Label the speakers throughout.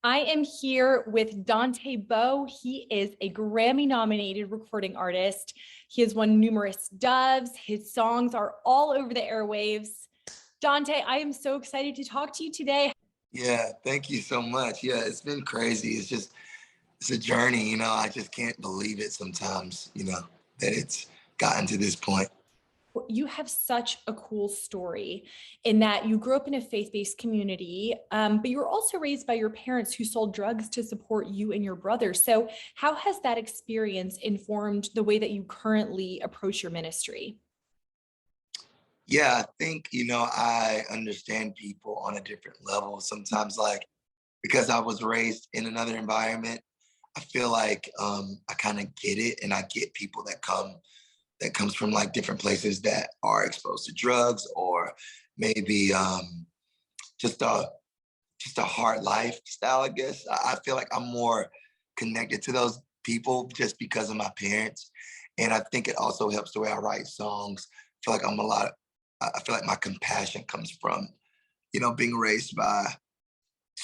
Speaker 1: I am here with Dante Bowe. He is a Grammy-nominated recording artist. He has won numerous doves. His songs are all over the airwaves. Dante, I am so excited to talk to you today.
Speaker 2: Yeah, thank you so much. Yeah, it's been crazy. It's a journey, I just can't believe it sometimes, that it's gotten to this point.
Speaker 1: You have such a cool story in that you grew up in a faith-based community, but you were also raised by your parents who sold drugs to support you and your brother. So how has that experience informed the way that you currently approach your ministry?
Speaker 2: Yeah, I think, I understand people on a different level. Sometimes like because I was raised in another environment, I feel like I kind of get it and I get people that comes from like different places that are exposed to drugs or maybe just a just a hard lifestyle, I guess. I feel like I'm more connected to those people just because of my parents. And I think it also helps the way I write songs. I feel like I feel like my compassion comes from, being raised by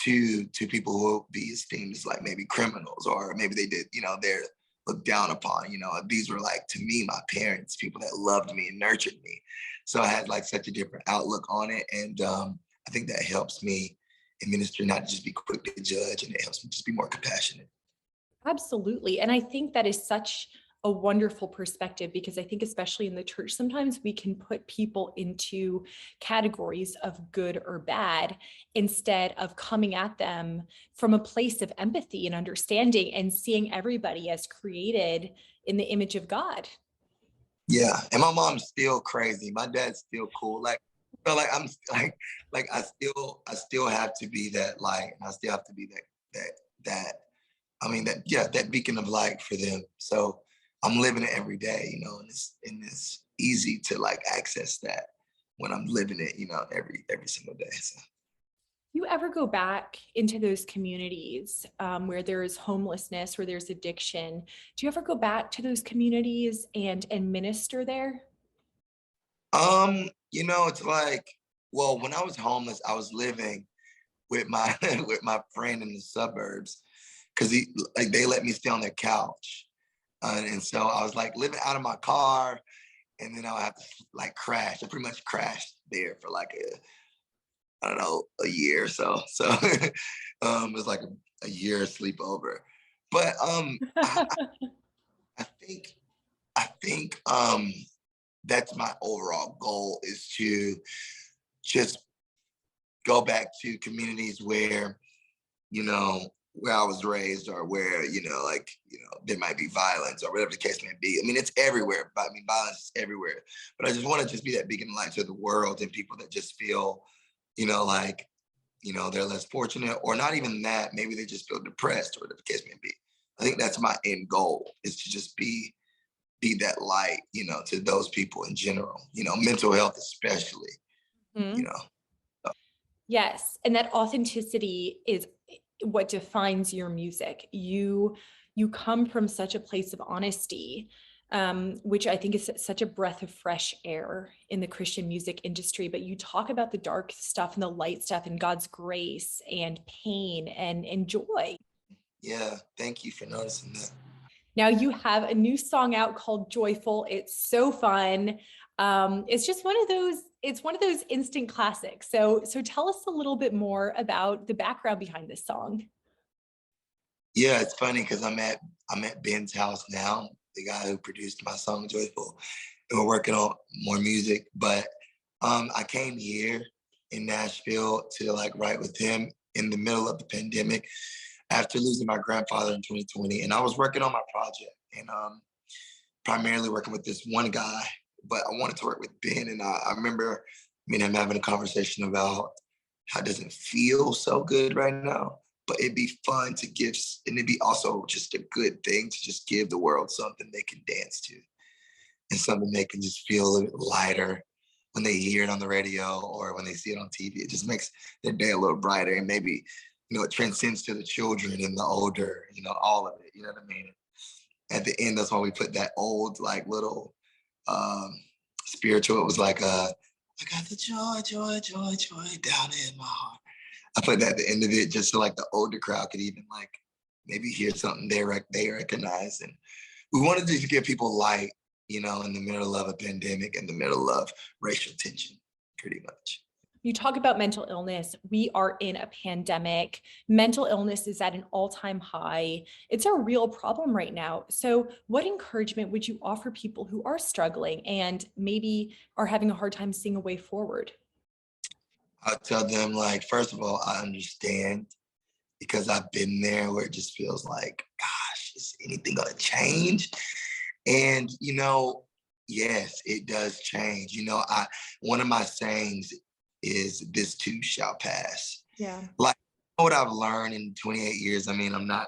Speaker 2: two people who will be esteemed as like maybe criminals or maybe they did, they're looked down upon. These were like to me, my parents, people that loved me and nurtured me. So I had like such a different outlook on it. And I think that helps me in ministry not to just be quick to judge, and it helps me just be more compassionate.
Speaker 1: Absolutely. And I think that is such a wonderful perspective because I think, especially in the church, sometimes we can put people into categories of good or bad instead of coming at them from a place of empathy and understanding and seeing everybody as created in the image of God.
Speaker 2: Yeah, and my mom's still crazy. My dad's still cool. Like, so like I'm like I still have to be that light, and I still have to be that that that beacon of light for them. So I'm living it every day, and it's easy to like access that when I'm living it, every single day. So
Speaker 1: You ever go back into those communities where there is homelessness, where there's addiction? Do you ever go back to those communities and minister there?
Speaker 2: it's like, well, when I was homeless, I was living with my with my friend in the suburbs because he like they let me stay on their couch. And so I was like living out of my car, and then I would have to like crash. I pretty much crashed there for like I don't know, a year or so. So it was like a year sleepover. But I think that's my overall goal is to just go back to communities where I was raised or where, there might be violence or whatever the case may be. I mean, it's everywhere. But I mean, violence is everywhere. But I just want to just be that beacon of light to the world and people that just feel, like, they're less fortunate or not even that. Maybe they just feel depressed or whatever the case may be. I think that's my end goal is to just be that light, to those people in general, mental health especially, you
Speaker 1: Mhm.
Speaker 2: know.
Speaker 1: Yes, and that authenticity is what defines your music. You come from such a place of honesty, which I think is such a breath of fresh air in the Christian music industry. But you talk about the dark stuff and the light stuff and God's grace and pain and joy.
Speaker 2: Yeah, thank you for noticing that.
Speaker 1: Now you have a new song out called Joyful. It's so fun. It's just it's one of those instant classics. So tell us a little bit more about the background behind this song.
Speaker 2: Yeah, it's funny because I'm at Ben's house now, the guy who produced my song Joyful, and we're working on more music. But I came here in Nashville to like write with him in the middle of the pandemic after losing my grandfather in 2020, and I was working on my project and primarily working with this one guy, but I wanted to work with Ben, and I remember me and him having a conversation about how it doesn't feel so good right now, but it'd be fun to give, and it'd be also just a good thing to just give the world something they can dance to and something they can just feel a little bit lighter when they hear it on the radio or when they see it on TV. It just makes their day a little brighter, and maybe it transcends to the children and the older, all of it. You know what I mean? At the end, that's why we put that old like little um, spiritual. It was like I got the joy, joy, joy, joy down in my heart. I put that at the end of it just so like the older crowd could even like maybe hear something they recognize. And we wanted to give people light, you know, in the middle of a pandemic, in the middle of racial tension, pretty much.
Speaker 1: You talk about mental illness. We are in a pandemic. Mental illness is at an all-time high. It's a real problem right now. So what encouragement would you offer people who are struggling and maybe are having a hard time seeing a way forward?
Speaker 2: I'll tell them, like, first of all, I understand because I've been there where it just feels like, gosh, is anything gonna change? And you know, yes, it does change. You know, I one of my sayings is this too shall pass.
Speaker 1: Yeah.
Speaker 2: Like what I've learned in 28 years, I mean, I'm not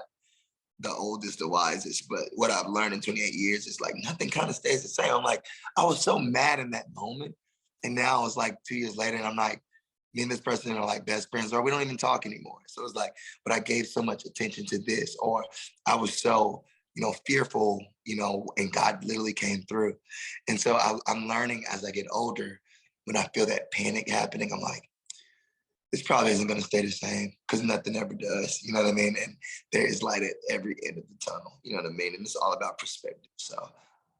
Speaker 2: the oldest, the wisest, but what I've learned in 28 years is like nothing kind of stays the same. I'm like, I was so mad in that moment. And now it's like 2 years later, and I'm like, me and this person are like best friends, or we don't even talk anymore. So it's like, but I gave so much attention to this, or I was so, you know, fearful, you know, and God literally came through. And so I'm learning as I get older, when I feel that panic happening, I'm like, this probably isn't going to stay the same because nothing ever does. You know what I mean? And there is light at every end of the tunnel. You know what I mean? And it's all about perspective. So,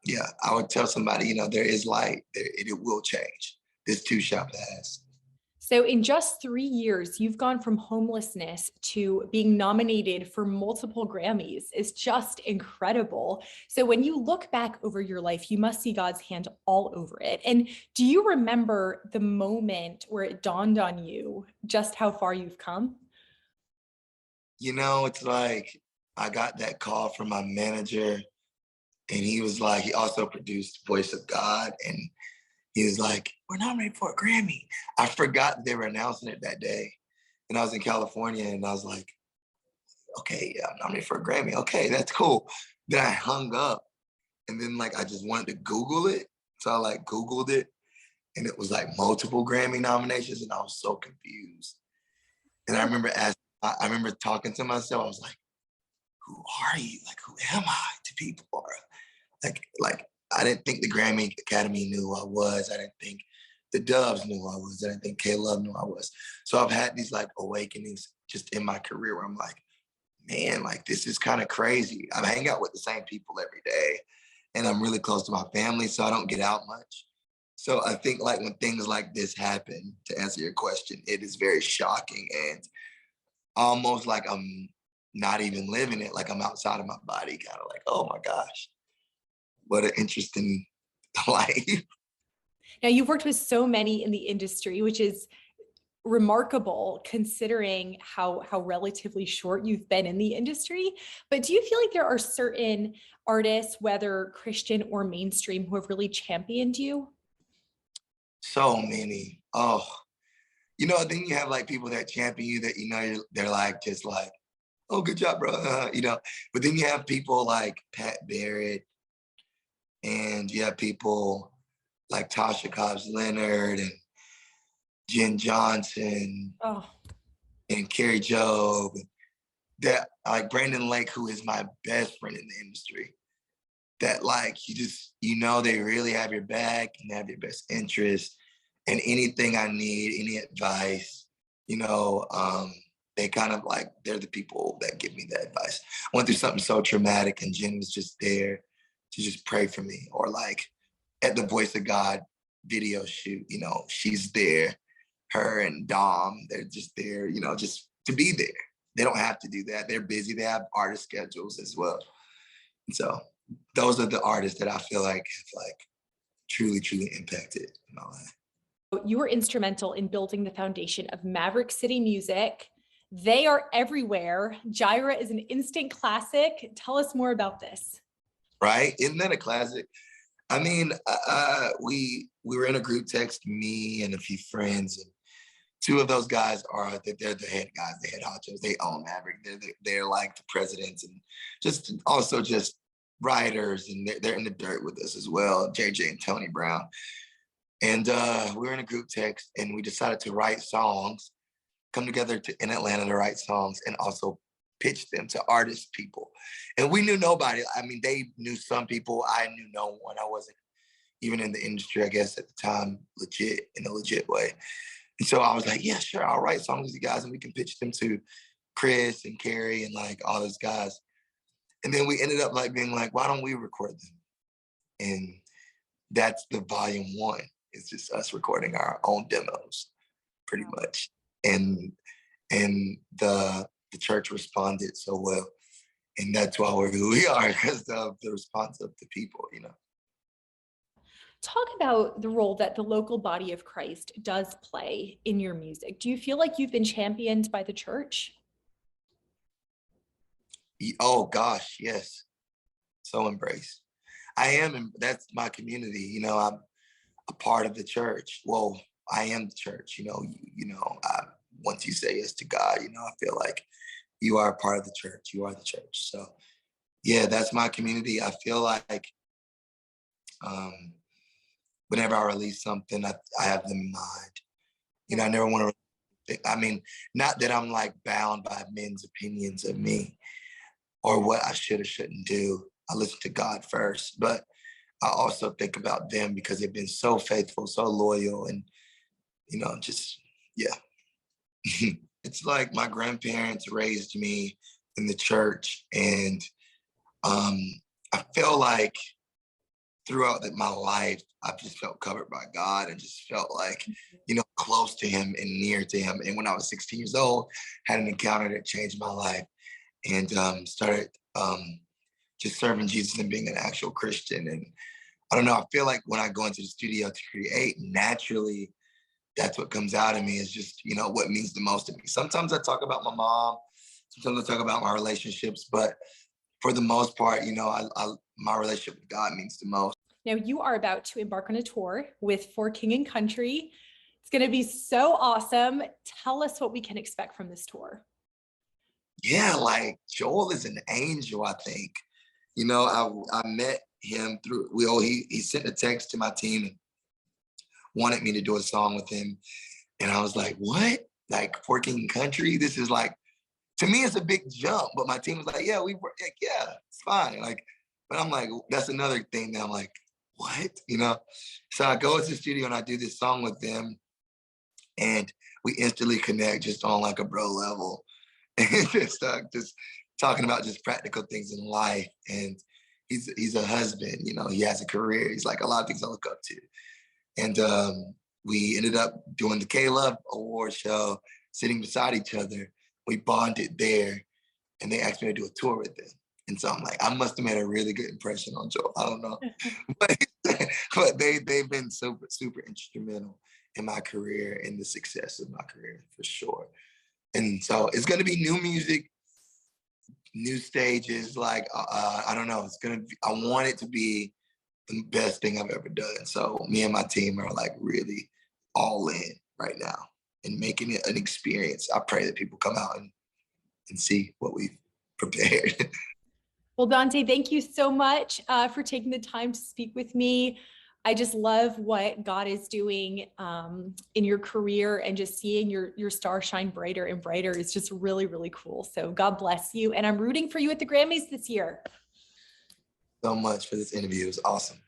Speaker 2: yeah, I would tell somebody, you know, there is light. It will change. This too shall pass.
Speaker 1: So in just 3 years, you've gone from homelessness to being nominated for multiple Grammys. It's just incredible. So when you look back over your life, you must see God's hand all over it. And do you remember the moment where it dawned on you just how far you've come?
Speaker 2: You know, it's like I got that call from my manager, and he was like, he also produced Voice of God. And he was like, we're nominated for a Grammy. I forgot they were announcing it that day. And I was in California, and I was like, okay, yeah, I'm nominated for a Grammy. Okay, that's cool. Then I hung up, and then like I just wanted to Google it. So I like Googled it, and it was like multiple Grammy nominations, and I was so confused. And I remember talking to myself. I was like, who are you? Like, who am I to people? Or like I didn't think the Grammy Academy knew who I was. I didn't think the Doves knew who I was. I didn't think K-Love knew who I was. So I've had these like awakenings just in my career where I'm like, man, like this is kind of crazy. I hang out with the same people every day, and I'm really close to my family, so I don't get out much. So I think like when things like this happen, to answer your question, it is very shocking and almost like I'm not even living it, like I'm outside of my body, kind of like, oh my gosh, what an interesting life.
Speaker 1: Now, you've worked with so many in the industry, which is remarkable considering how relatively short you've been in the industry. But do you feel like there are certain artists, whether Christian or mainstream, who have really championed you?
Speaker 2: So many. Oh, you know, then you have like people that champion you that, you know, they're like, just like, oh, good job, bro. You know, but then you have people like Pat Barrett, and you have people like Tasha Cobbs Leonard and Jen Johnson
Speaker 1: Oh,
Speaker 2: and Carrie Job, that like Brandon Lake, who is my best friend in the industry, that like you just, you know, they really have your back and they have your best interest. And anything I need, any advice, you know, they kind of like, they're the people that give me that advice. I went through something so traumatic, and Jen was just there to just pray for me. Or like at the Voice of God video shoot, you know, she's there. Her and Dom, they're just there, you know, just to be there. They don't have to do that. They're busy. They have artist schedules as well. And so those are the artists that I feel like have like truly, truly impacted my life.
Speaker 1: you were instrumental in building the foundation of Maverick City Music. They are everywhere. Gyra is an instant classic. Tell us more about this.
Speaker 2: Right? Isn't that a classic? I mean, we were in a group text, me and a few friends, and two of those guys are they're the head guys, the head honchos. They own Maverick. They're like the presidents, and just also just writers, and they're in the dirt with us as well. JJ and Tony Brown, and we were in a group text, and we decided to write songs, come together in Atlanta to write songs, and also pitch them to artist people. And we knew nobody. I mean, they knew some people. I knew no one. I wasn't even in the industry, I guess, at the time, legit, in a legit way. And so I was like, yeah, sure, I'll write songs with you guys and we can pitch them to Chris and Carrie and like all those guys. And then we ended up like being like, why don't we record them? And that's the volume one. It's just us recording our own demos, pretty much. And the church responded so well. And that's why we're who we are, because of the response of the people, you know.
Speaker 1: Talk about the role that the local body of Christ does play in your music. Do you feel like you've been championed by the church?
Speaker 2: Oh gosh, yes. So embraced. I am, and that's my community. You know, I'm a part of the church. Well, I am the church. Once you say yes to God, you know, I feel like you are a part of the church. You are the church. So, yeah, that's my community. I feel like um, whenever I release something, I have them in mind. You know, I never want to. I mean, not that I'm like bound by men's opinions of me or what I should or shouldn't do. I listen to God first, but I also think about them because they've been so faithful, so loyal, and you know, just yeah. It's like my grandparents raised me in the church, and um, I feel like throughout my life, I've just felt covered by God and just felt like, you know, close to Him and near to Him. And when I was 16 years old, had an encounter that changed my life, and started just serving Jesus and being an actual Christian. And I don't know, I feel like when I go into the studio to create, naturally, that's what comes out of me is just, you know, what means the most to me. Sometimes I talk about my mom, sometimes I talk about my relationships, but for the most part, you know, my relationship with God means the most.
Speaker 1: Now you are about to embark on a tour with For King and Country. It's going to be so awesome. Tell us what we can expect from this tour.
Speaker 2: Yeah, like Joel is an angel, I think. You know, I met him through, he sent a text to my team and wanted me to do a song with him. And I was like, what? Like For King and Country? This is like, to me, it's a big jump. But my team was like, yeah, yeah, it's fine. Like, but I'm like, that's another thing that I'm like, what? You know? So I go into the studio and I do this song with them. And we instantly connect just on like a bro level. And just talking about just practical things in life. And he's a husband, you know, he has a career. He's like a lot of things I look up to. And we ended up doing the K-Love Award show, sitting beside each other. We bonded there, and they asked me to do a tour with them. And so I'm like, I must have made a really good impression on Joel. I don't know, but they've been super super instrumental in my career and the success of my career for sure. And so it's gonna be new music, new stages. Like I don't know, I want it to be the best thing I've ever done. So me and my team are like really all in right now and making it an experience. I pray that people come out and see what we've prepared.
Speaker 1: Well, Dante, thank you so much for taking the time to speak with me. I just love what God is doing in your career, and just seeing your star shine brighter and brighter is just really, really cool. So God bless you. And I'm rooting for you at the Grammys this year.
Speaker 2: So much for this interview. It was awesome.